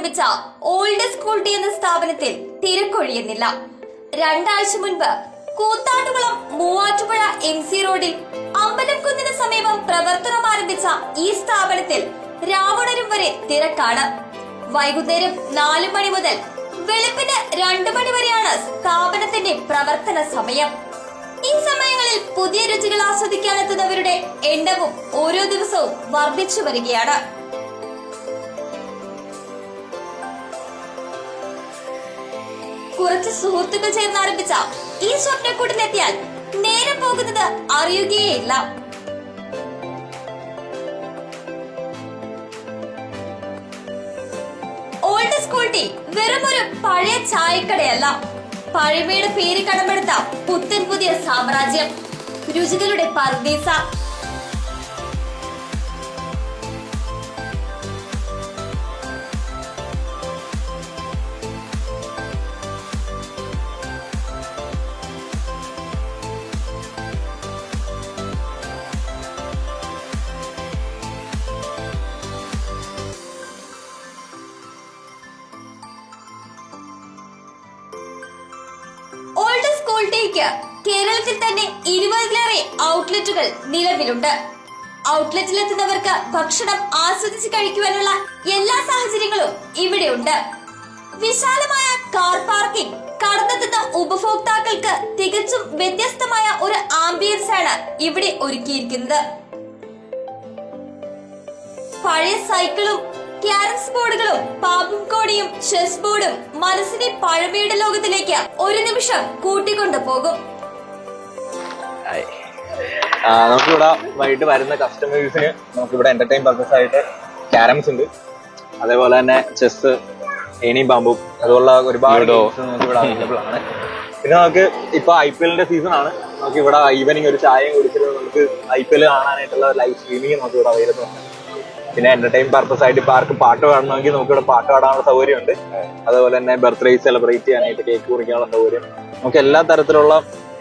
ആരംഭിച്ച old school tea എന്ന സ്ഥാപനത്തിൽ തിരക്കൊഴിയുന്നില്ല. 2 ആഴ്ച മുൻപ് കൂത്താട്ടുകുളം മൂവാറ്റുപുഴ MC റോഡിൽ അമ്പലംകുന്നിന് സമീപം പ്രവർത്തനം ആരംഭിച്ച ഈ സ്ഥാപനത്തിൽ രാവുണരും വരെ തിരക്കാണ്. വൈകുന്നേരം 4 മണി മുതൽ വെളുപ്പിന് 2 മണി വരെയാണ് സ്ഥാപനത്തിന്റെ പ്രവർത്തന സമയം. ഈ സമയങ്ങളിൽ പുതിയ രുചികൾ ആസ്വദിക്കാനെത്തുന്നവരുടെ എണ്ണവും ഓരോ ദിവസവും വർദ്ധിച്ചു വരികയാണ്. കുറച്ച് സുഹൃത്തുക്കൾ ചേർന്ന് ആരംഭിച്ച ഈ സ്വപ്നക്കൂട്ടിലെത്തിയാൽ നേരം പോകുന്നത് അറിയുകയേയില്ല. ഓൾഡ് സ്കൂൾ ടീ വെറും ഒരു പഴയ ചായക്കടയല്ല, പഴമയുടെ പേര് കടമെടുത്ത പുത്തൻ പുതിയ സാമ്രാജ്യം, രുചികളുടെ പർദീസ. ഓൾഡ് സ്കൂൾ ടീക്ക് കേരളത്തിൽ തന്നെ 20-ലേറെ ഔട്ട്ലെറ്റുകൾ നിലവിലുണ്ട്. ഔട്ട്ലെറ്റിലെത്തുന്നവർക്ക് ഭക്ഷണം ആസ്വദിച്ച് കഴിക്കുവാനുള്ള എല്ലാ സാഹചര്യങ്ങളും ഇവിടെയുണ്ട്. വിശാലമായ കാർ പാർക്കിംഗ്, കടന്നെത്തുന്ന ഉപഭോക്താക്കൾക്ക് തികച്ചും വ്യത്യസ്തമായ ഒരു ആംബിയൻസ് ആണ് ഇവിടെ ഒരുക്കിയിരിക്കുന്നത്. പഴയ സൈക്കിളും ക്യാരംസ് ബോർഡുകളും പാമ്പും കോടിയും ചെസ് ബോർഡും മനസ്സിനെ പഴമയുടെ ലോകത്തിലേക്ക് ഒരു നിമിഷം കൂട്ടിക്കൊണ്ടു പോകും. നമുക്കിവിടെ വൈകിട്ട് വരുന്ന കസ്റ്റമേഴ്സിന് നമുക്കിവിടെ എന്റർടൈൻ പർപ്പസ് ആയിട്ട് ക്യാരംസ് ഉണ്ട്, അതേപോലെ തന്നെ ചെസ്, ഏണിയും പാമ്പും, അതുപോലുള്ള ഒരുപാട് നമുക്കിവിടെ അവൈലബിൾ ആണ്. പിന്നെ നമുക്ക് ഇപ്പൊ IPL സീസൺ ആണ്. നമുക്ക് ഇവിടെ ഈവനിങ് ഒരു ചായയും കുടിച്ചിട്ട് നമുക്ക് IPL കാണാനായിട്ടുള്ള ലൈവ് സ്ട്രീമിംഗ് നമുക്ക് ഇവിടെ അവൈലബിൾ ആണ്. പിന്നെ എന്റർടൈൻ പർപ്പസ് ആയിട്ട് ഇപ്പൊ ആർക്ക് പാട്ട് പാടണമെങ്കിൽ നമുക്ക് ഇവിടെ പാട്ട് പാടാനുള്ള സൗകര്യമുണ്ട്. അതുപോലെ തന്നെ ബർത്ത്ഡേ സെലിബ്രേറ്റ് ചെയ്യാനായിട്ട് കേക്ക് കുറിക്കാനുള്ള സൗകര്യം, നമുക്ക് എല്ലാ തരത്തിലുള്ള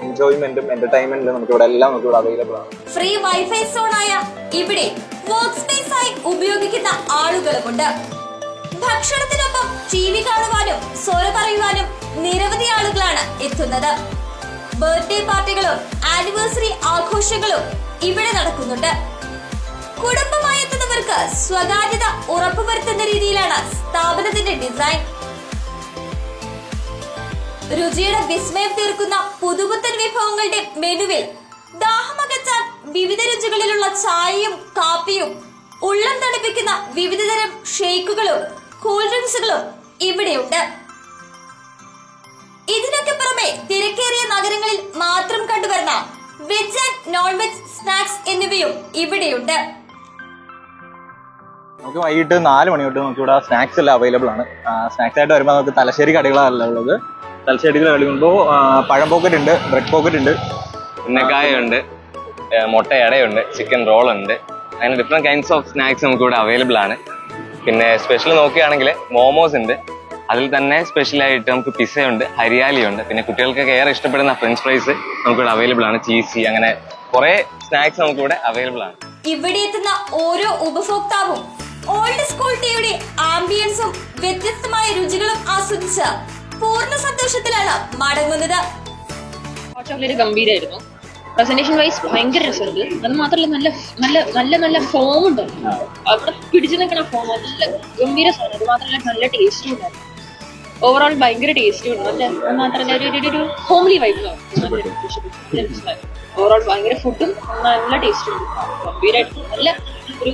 എൻജോയ്മെന്റും എന്റർടൈൻമെന്റും നമുക്ക് ഇവിടെ എല്ലാം നമുക്ക് ഇവിടെ അവൈലബിൾ ആണ്. ഫ്രീ വൈഫൈ സോണായ ഇവിടെ വർക്ക് സ്പേസ് ആയി ഉപയോഗിക്കുന്ന ആളുകളുമുണ്ട്. ഭക്ഷണത്തിനൊപ്പം TV കാണുവാനും സ്വര പറയുവാനും നിരവധി ആളുകളാണ് എത്തുന്നത്. ബർത്ത്ഡേ പാർട്ടികളും ആനിവേഴ്സറി ആഘോഷങ്ങളും ഇവിടെ നടക്കുന്നുണ്ട്. കുടുംബമായി എത്തുന്നവർക്ക് സ്വകാര്യത ഉറപ്പുവരുത്തുന്ന രീതിയിലാണ് സ്ഥാപനത്തിന്റെ ഡിസൈൻ. രുചിയുടെ വിസ്മയം തീർക്കുന്ന പുതുപുത്തൻ വിഭവങ്ങളുടെ മെനുവിൽ ദാഹമകറ്റാൻ വിവിധ രുചികളിലുള്ള ചായയും കാപ്പിയും, ഉള്ളം തണുപ്പിക്കുന്ന വിവിധതരം ഷേക്കുകളും കൂൾ ഡ്രിങ്ക്സുകളും ഇവിടെയുണ്ട്. ഇതിനൊക്കെ പുറമെ തിരക്കേറിയ നഗരങ്ങളിൽ മാത്രം കണ്ടുവരുന്ന veg and non veg snacks എന്നിവയും ഇവിടെയുണ്ട്. നമുക്ക് വൈകിട്ട് 4 മണി തൊട്ട് നമുക്ക് ഇവിടെ സ്നാക്സ് എല്ലാം അവൈലബിൾ ആണ്. സ്നാക്സ് ആയിട്ട് വരുമ്പോൾ നമുക്ക് തലശ്ശേരി കടികളല്ല ഉള്ളത്. തലശ്ശേരി കളിക്കുമ്പോൾ പഴം പോക്കറ്റ് ഉണ്ട്, ബ്രെഡ് പോക്കറ്റ് ഉണ്ട്, ഉന്നക്കായുണ്ട്, മുട്ടയടയുണ്ട്, ചിക്കൻ റോൾ ഉണ്ട്. അങ്ങനെ ഡിഫറെന്റ് കൈൻഡ്സ് ഓഫ് സ്നാക്സ് നമുക്ക് ഇവിടെ അവൈലബിൾ ആണ്. പിന്നെ സ്പെഷ്യൽ നോക്കുകയാണെങ്കിൽ മോമോസ് ഉണ്ട്, അതിൽ തന്നെ സ്പെഷ്യലായിട്ട് നമുക്ക് പിസ്സ ഉണ്ട്, ഹരിയാലി ഉണ്ട്. പിന്നെ കുട്ടികൾക്കൊക്കെ ഏറെ ഇഷ്ടപ്പെടുന്ന ഫ്രഞ്ച് ഫ്രൈസ് നമുക്കിവിടെ അവൈലബിൾ ആണ്, ചീസി, അങ്ങനെ കുറെ സ്നാക്സ് നമുക്കിവിടെ അവൈലബിൾ ആണ്. ഇവിടെ എത്തുന്ന ഓരോ ഉപഭോക്താവും ഓൾഡ് സ്കൂൾ ടീയുടെ ആംബിയൻസും വ്യത്യസ്തമായ രുചികളും ആസ്വദിച്ച് പൂർണ്ണ സന്തോഷത്തിലാണ് മടങ്ങുന്നത്. ഹോട്ട് ചോക്ലേറ്റ് ഗംഭീരമായിരുന്നു. പ്രസന്റേഷൻ വൈസ് ഭയങ്കര രസമുണ്ട്. അത് മാത്രമല്ല നല്ല നല്ല നല്ല നല്ല ഫോം ഉണ്ട്. അവിടെ പിടിച്ചു നിൽക്കുന്ന ഫോം നല്ല ഗംഭീര സാധനം. അത് മാത്രമല്ല നല്ല ടേസ്റ്റും ഉണ്ടായിരുന്നു. ഓവറോൾ ഭയങ്കര ടേസ്റ്റും ഉണ്ട്. അത് മാത്രമല്ല ഒരു ഹോംലി വൈബ്. ഓവറോൾ ഭയങ്കര ഫുഡും നല്ല ടേസ്റ്റും ഉണ്ട്. ഗംഭീരമായിട്ട് നല്ല ഒരു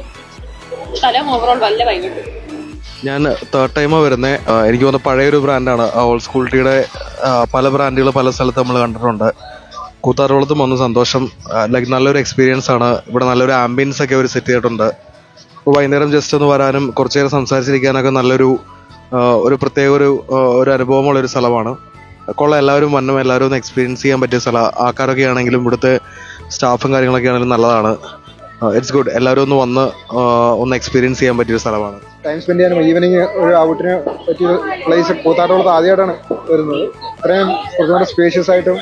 സ്ഥലം ഓവറോൾ നല്ല വൈബുണ്ട്. ഞാൻ തേർഡ് ടൈമാണ് വരുന്നത്. എനിക്ക് തോന്നുന്നു പഴയൊരു ബ്രാൻഡാണ് ഓൾഡ് സ്കൂൾ ടീയുടെ. പല ബ്രാൻഡുകൾ പല സ്ഥലത്ത് നമ്മൾ കണ്ടിട്ടുണ്ട്. കൂത്താട്ടുകുളത്തും വന്ന് സന്തോഷം. ലൈക്ക് നല്ലൊരു എക്സ്പീരിയൻസ് ആണ്. ഇവിടെ നല്ലൊരു ആംബിയൻസ് ഒക്കെ അവർ സെറ്റ് ചെയ്തിട്ടുണ്ട്. അപ്പോൾ വൈകുന്നേരം ജസ്റ്റ് ഒന്ന് വരാനും കുറച്ച് നേരം സംസാരിച്ചിരിക്കാനൊക്കെ നല്ലൊരു പ്രത്യേക ഒരു അനുഭവമുള്ളൊരു സ്ഥലമാണ്. കൊള്ളാം. എല്ലാവരും വന്നും എല്ലാവരും ഒന്ന് എക്സ്പീരിയൻസ് ചെയ്യാൻ പറ്റിയ സ്ഥലമാണ്. ആൾക്കാരൊക്കെ ആണെങ്കിലും ഇവിടുത്തെ സ്റ്റാഫും കാര്യങ്ങളൊക്കെ ആണെങ്കിലും നല്ലതാണ്. It's good. എല്ലാവരും ഒന്ന് എക്സ്പീരിയൻസ് ചെയ്യാൻ പറ്റിയ സ്ഥലമാണ്. ടൈം സ്പെൻഡ് ചെയ്യാനും ഈവനിങ് ഒരു ഔട്ടിന് പറ്റിയ പ്ലേസ് കൂത്താട്ടുകുളത്ത് ആദ്യമായിട്ടാണ് വരുന്നത്. ഇത്രയും കുറച്ചുകൂടെ സ്പേഷ്യസ് ആയിട്ടും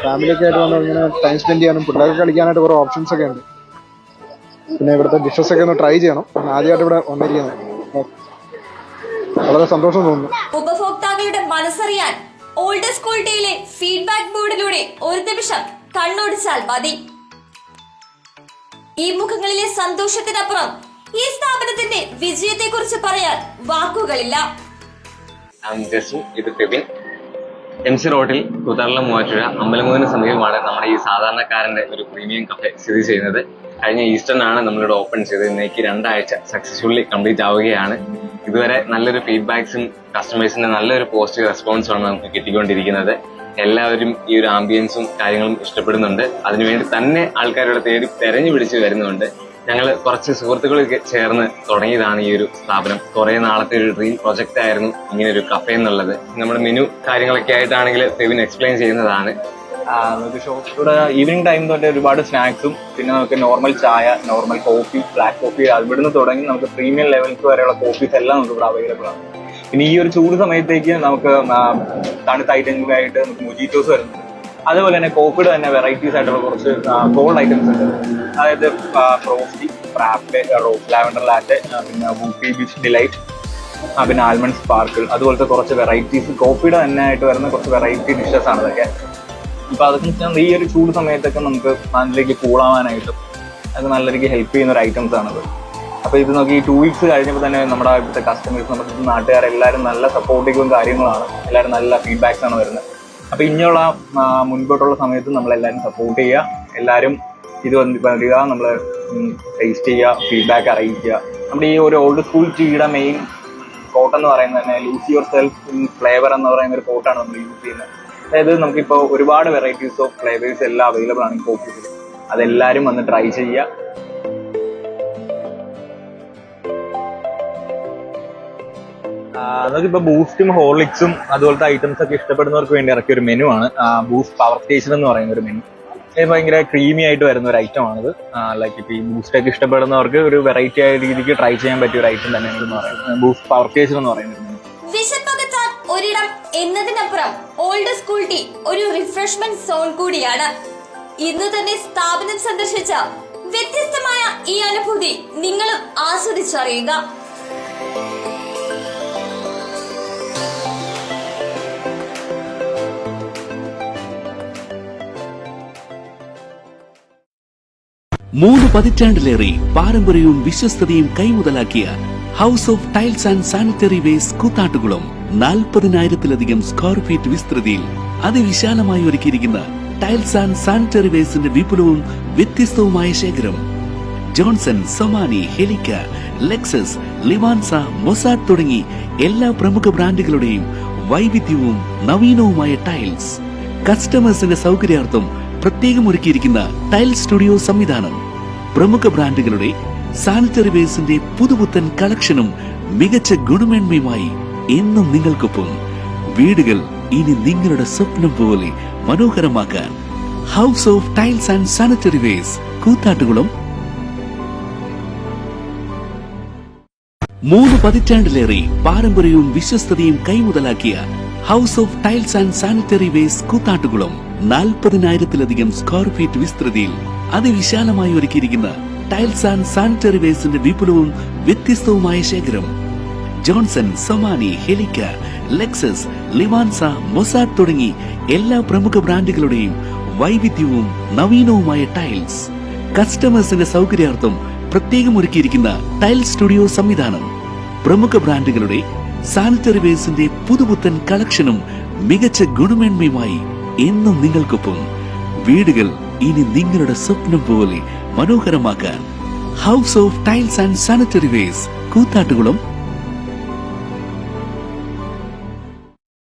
ഫാമിലിയൊക്കെ ആയിട്ട് വന്ന് ഇങ്ങനെ ടൈം സ്പെൻഡ് ചെയ്യാനും പിള്ളേർക്ക് കളിക്കാനായിട്ട് കുറേ ഓപ്ഷൻസ് ഒക്കെ ഉണ്ട്. പിന്നെ ഇവിടുത്തെ ഡിഷസ് ഒക്കെ ഒന്ന് ട്രൈ ചെയ്യണം. ആദ്യമായിട്ട് ഇവിടെ വന്നിരിക്കുന്നത്. വളരെ സന്തോഷം തോന്നുന്നു. ഉപഭോക്താക്കളുടെ മനസ്സറിയാൻ ഓൾഡ് സ്കൂൾ ടീയിലെ ഫീഡ്ബാക്ക് ബോർഡിലൂടെ ഒരു നിമിഷം കണ്ണോടിച്ചാൽ മതി. ഈ മുഖങ്ങളിലെ സന്തോഷത്തിനപ്പുറം ഈ സ്ഥാപനത്തിന്റെ വിജയത്തെ കുറിച്ച് പറയാൻ വാക്കുകളില്ല. ഇത് ഫെബിൻ. MC റോഡിൽ കൂത്താട്ടുകുളം മൂവാറ്റുപുഴ അമ്പലമുഖന് സമീപമാണ് നമ്മുടെ ഈ സാധാരണക്കാരന്റെ ഒരു പ്രീമിയം കഫേ സ്ഥിതി ചെയ്യുന്നത്. കഴിഞ്ഞ ഈസ്റ്ററിനാണ് നമ്മളിവിടെ ഓപ്പൺ ചെയ്തത്. ഇന്നേക്ക് 2 ആഴ്ച സക്സസ്ഫുള്ളി കംപ്ലീറ്റ് ആവുകയാണ്. ഇതുവരെ നല്ലൊരു ഫീഡ്ബാക്സും കസ്റ്റമേഴ്സിന്റെ നല്ലൊരു പോസിറ്റീവ് റെസ്പോൺസുമാണ് നമുക്ക് കിട്ടിക്കൊണ്ടിരിക്കുന്നത്. എല്ലാവരും ഈ ഒരു ആംബിയൻസും കാര്യങ്ങളും ഇഷ്ടപ്പെടുന്നുണ്ട്. അതിനുവേണ്ടി തന്നെ ആൾക്കാരുടെ തേടി തെരഞ്ഞു പിടിച്ച് വരുന്നുണ്ട്. ഞങ്ങൾ കുറച്ച് സുഹൃത്തുക്കൾ ചേർന്ന് തുടങ്ങിയതാണ് ഈ ഒരു സ്ഥാപനം. കുറെ നാളത്തെ ഒരു ഡ്രീം പ്രൊജക്റ്റ് ആയിരുന്നു ഇങ്ങനെ ഒരു കഫേ എന്നുള്ളത്. നമ്മുടെ മെനു കാര്യങ്ങളൊക്കെ ആയിട്ടാണെങ്കിൽ ഫെബിൻ എക്സ്പ്ലെയിൻ ചെയ്യുന്നതാണ്. നമുക്ക് ഷോപ്പിലൂടെ ഈവനിങ് ടൈം തൊട്ട് ഒരുപാട് സ്നാക്സും പിന്നെ നമുക്ക് നോർമൽ ചായ, നോർമൽ കോഫി, ബ്ലാക്ക് കോഫി, ഇവിടുന്ന് തുടങ്ങി നമുക്ക് പ്രീമിയം ലെവൽസ് വരെയുള്ള കോഫീസ് എല്ലാം നമുക്ക് ഇവിടെ അവൈലബിൾ ആണ്. പിന്നെ ഈ ഒരു ചൂട് സമയത്തേക്ക് നമുക്ക് തണുത്ത ഐറ്റങ്ങളായിട്ട് നമുക്ക് മൊജിറ്റോസ് വരുന്നുണ്ട്. അതേപോലെ തന്നെ കോഫിയുടെ തന്നെ വെറൈറ്റീസ് ആയിട്ടുള്ള കുറച്ച് കോൾഡ് ഐറ്റംസ് ഉണ്ട്. അതായത് ഫ്രോസ്റ്റി, ഫ്രാപ്റ്റ്, റോസ് ലാവൻഡർ ലാറ്റ്, പിന്നെ ബൂട്ടി ബീച്ച് ഡിലൈറ്റ്, പിന്നെ ആൽമണ്ട് സ്പാർക്കിൾ, അതുപോലത്തെ കുറച്ച് വെറൈറ്റീസ് കോഫിയുടെ തന്നെ ആയിട്ട് വരുന്ന കുറച്ച് വെറൈറ്റി ഡിഷസ് ആണ് ഇതൊക്കെ. അപ്പൊ അതൊക്കെ ഈ ഒരു ചൂട് സമയത്തൊക്കെ നമുക്ക് അതിലേക്ക് കൂളാവാനായിട്ടും അത് നല്ല രീതിക്ക് ഹെൽപ്പ് ചെയ്യുന്ന ഒരു ഐറ്റംസ് ആണത്. അപ്പൊ ഇത് നോക്കി ഈ 2 weeks കഴിഞ്ഞപ്പോൾ തന്നെ നമ്മുടെ ഇവിടുത്തെ കസ്റ്റമേഴ്സ്, നമ്മുടെ നാട്ടുകാരെല്ലാവരും നല്ല സപ്പോർട്ടീവും കാര്യങ്ങളാണ്. എല്ലാവരും നല്ല ഫീഡ്ബാക്സ് ആണ് വരുന്നത്. അപ്പൊ ഇനിയുള്ള മുൻപോട്ടുള്ള സമയത്ത് നമ്മളെല്ലാവരും സപ്പോർട്ട് ചെയ്യുക. എല്ലാവരും ഇത് വരിക, നമ്മൾ ടേസ്റ്റ് ചെയ്യുക, ഫീഡ്ബാക്ക് അറിയിക്കുക. നമ്മുടെ ഈ ഒരു ഓൾഡ് സ്കൂൾ ടീയുടെ മെയിൻ കോട്ട് എന്ന് പറയുന്നത് തന്നെ loose your self in flavour എന്ന് പറയുന്ന ഒരു കോട്ടാണ് നമ്മൾ യൂസ് ചെയ്യുന്നത്. അതായത് നമുക്കിപ്പോൾ ഒരുപാട് വെറൈറ്റീസ് ഓഫ് ഫ്ലേവേഴ്സ് എല്ലാം അവൈലബിൾ ആണ് ഈ കോഫീസിൽ. അതെല്ലാവരും വന്ന് ട്രൈ ചെയ്യുക. നമുക്കിപ്പോ ബൂസ്റ്റും ഹോർലിക്സും അതുപോലത്തെ ഐറ്റംസ് ഒക്കെ ഇഷ്ടപ്പെടുന്നവർക്ക് വേണ്ടി ഇറക്കിയ ഒരു മെനു ആണ് ബൂസ്റ്റ് പവർ സ്റ്റേഷൻ എന്ന് പറയുന്ന ഒരു മെനു. ഇത് ഭയങ്കര ക്രീമി ആയിട്ട് വരുന്ന ഒരു ഐറ്റം ആണിത്. ലൈക്ക് ഇപ്പൊ ഈ ബൂസ്റ്റ് ഒക്കെ ഇഷ്ടപ്പെടുന്നവർക്ക് ഒരു വെറൈറ്റി ആയ രീതിക്ക് ട്രൈ ചെയ്യാൻ പറ്റിയ ഒരു ഐറ്റം തന്നെയാണ് എന്ന് പറയുന്നത് ബൂസ്റ്റ് പവർ സ്റ്റേഷൻ എന്ന് പറയുന്നത്. വിശപ്പകറ്റാൻ ഒരിടം എന്നതിനപ്പുറം ഓൾഡ് സ്കൂൾ ടീ ഒരു റിഫ്രഷ്മെന്റ് സോൺ കൂടിയാണ്. ഇന്ന് തന്നെ സ്ഥാപനം സന്ദർശിച്ച വ്യത്യസ്തമായ ഈ അനുഭൂതി നിങ്ങളും ആസ്വദിച്ചറിയുക. മൂന്ന് പതിറ്റാണ്ടിലേറെ പാരമ്പര്യവും വിശ്വസ്തതയും കൈമുതലാക്കിയ house of tiles and sanitary waste Koothattukulam 40,000-ലധികം സ്ക്വയർ ഫീറ്റ് വിസ്തൃതിയിൽ അതിവിശാലമായി ഒരുക്കിയിരിക്കുന്ന ടൈൽസ് ആൻഡ് സാനിറ്ററി വേസ്റ്റിന്റെ വിപുലവും വ്യത്യസ്തവുമായ ശേഖരം. ജോൺസൺ, സൊമാനി, ഹെലിക്ക, ലെക്സസ്, ലിവാൻസ, മൊസാഡ് തുടങ്ങി എല്ലാ പ്രമുഖ ബ്രാൻഡുകളുടെയും വൈവിധ്യവും നവീനവുമായ ടൈൽസ്. കസ്റ്റമേഴ്സിന്റെ സൗകര്യാർത്ഥം പ്രത്യേകം ഒരുക്കിയിരിക്കുന്ന ടൈൽ സ്റ്റുഡിയോ സംവിധാനം. പ്രമുഖ ബ്രാൻഡുകളുടെ സാനിറ്ററി വേസ്റ്റിന്റെ പുതുപുത്തൻ കളക്ഷനും മികച്ച ഗുണമേന്മയുമായി എന്നും നിങ്ങൾക്കൊപ്പം. വീടുകൾ ഇനി നിങ്ങളുടെ സ്വപ്നം പോലെ മനോഹരമാക്കാൻ house of tiles and sanitary waste Koothattukulam. 3 പതിറ്റാണ്ടിലേറെ പാരമ്പര്യവും വിശ്വസ്തതയും കൈമുതലാക്കിയ house of tiles and sanitary waste Koothattukulam 40,000-ലധികം സ്ക്വയർ ഫീറ്റ് വിസ്തൃതിയിൽ അതിവിശാലമായി ഒരുക്കിയിരിക്കുന്ന ടൈൽസ് ആൻഡ് സാനിറ്ററി വേസ്റ്റിന്റെ വിപുലവും വ്യത്യസ്തവുമായ ശേഖരം. ജോൺസൺ, സൊമാനി, ഹെലിക്ക, ലെക്സസ്, ലിവാൻസ, മൊസാഡ് തുടങ്ങി എല്ലാ പ്രമുഖ ബ്രാൻഡുകളുടെയും വൈവിധ്യവും നവീനവുമായ ടൈൽസ്. കസ്റ്റമേഴ്സിന്റെ സൗകര്യാർത്ഥം പ്രത്യേകം ഒരുക്കിയിരിക്കുന്ന ടൈൽ സ്റ്റുഡിയോ സംവിധാനം. പ്രമുഖ ബ്രാൻഡുകളുടെ സാനിറ്ററി വേസ്റ്റിന്റെ പുതുപുത്തൻ കളക്ഷനും മികച്ച ഗുണമേന്മയുമായി എന്നും നിങ്ങൾക്കൊപ്പം. വീടുകൾ ഇനി നിങ്ങളുടെ സ്വപ്നം പോലെ മനോഹരമാക്കാൻ house of tiles and sanitary waste Koothattukulam.